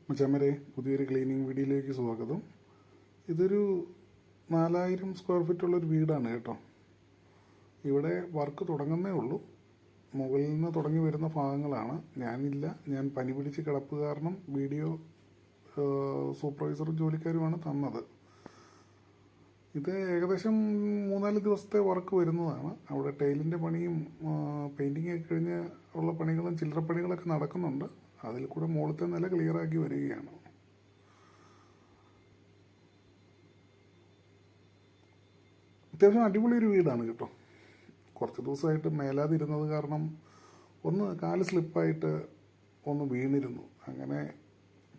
മച്ചാമരെ പുതിയൊരു ക്ലീനിങ് വീഡിയോയിലേക്ക് സ്വാഗതം. ഇതൊരു 4000 സ്ക്വയർ ഫീറ്റുള്ളൊരു വീടാണ് കേട്ടോ. ഇവിടെ വർക്ക് തുടങ്ങുന്നേ ഉള്ളൂ. മുകളിൽ നിന്ന് തുടങ്ങി വരുന്ന ഭാഗങ്ങളാണ്. ഞാൻ പനി പിടിച്ച് കിടപ്പ് കാരണം വീഡിയോ സൂപ്പർവൈസറും ജോലിക്കാരുമാണ് തന്നത്. ഇത് ഏകദേശം 3-4 ദിവസത്തെ വർക്ക് വരുന്നതാണ്. അവിടെ ടൈലിൻ്റെ പണിയും പെയിൻറ്റിങ് ഒക്കെ കഴിഞ്ഞ് ഉള്ള പണികളും ചില്ലറ പണികളൊക്കെ നടക്കുന്നുണ്ട്. അതിൽ കൂടെ മുകളിലത്തെ നില ക്ലിയറാക്കി വരികയാണ്. അത്യാവശ്യം അടിപൊളി ഒരു വീടാണ് കേട്ടോ. കുറച്ച് ദിവസമായിട്ട് മേലാതിരുന്നത് കാരണം ഒന്ന് കാല് സ്ലിപ്പായിട്ട് ഒന്ന് വീണിരുന്നു. അങ്ങനെ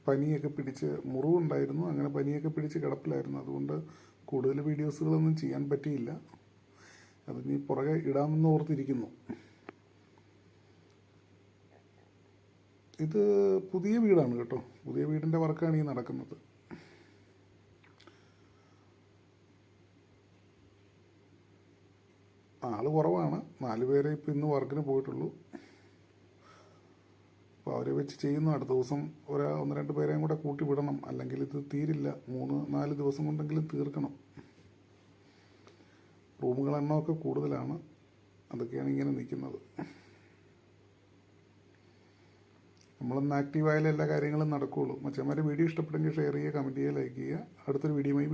പനിയൊക്കെ പിടിച്ച് മുറിവുണ്ടായിരുന്നു. അങ്ങനെ പനിയൊക്കെ പിടിച്ച് കിടപ്പിലായിരുന്നു. അതുകൊണ്ട് കൂടുതൽ വീഡിയോസുകളൊന്നും ചെയ്യാൻ പറ്റിയില്ല. അതിനി പുറകെ ഇടാമെന്ന് ഓർത്തിരിക്കുന്നു. ഇത് പുതിയ വീടാണ് കേട്ടോ. പുതിയ വീടിൻ്റെ വർക്കാണ് ഈ നടക്കുന്നത്. ആൾ കുറവാണ്. 4 പേരെ ഇപ്പോൾ ഇന്ന് വർക്കിന് പോയിട്ടുള്ളൂ. അപ്പോൾ അവരെ വെച്ച് ചെയ്യുന്നു. അടുത്ത ദിവസം 1-2 പേരെയും കൂടെ കൂട്ടി വിടണം, അല്ലെങ്കിൽ ഇത് തീരില്ല. 3-4 ദിവസം കൊണ്ടെങ്കിലും തീർക്കണം. റൂമുകളെണ്ണമൊക്കെ കൂടുതലാണ്. അതൊക്കെയാണ് ഇങ്ങനെ നിൽക്കുന്നത്. നമ്മളൊന്ന് ആക്റ്റീവായാലും എല്ലാ കാര്യങ്ങളും നടക്കുകയുള്ളൂ. മച്ചന്മാരെ വീഡിയോ ഇഷ്ടപ്പെട്ടെങ്കിൽ ഷെയർ ചെയ്യുക, കമൻറ്റ് ചെയ്യുക, ലൈക്ക് ചെയ്യുക. അടുത്തൊരു വീഡിയോയുമായി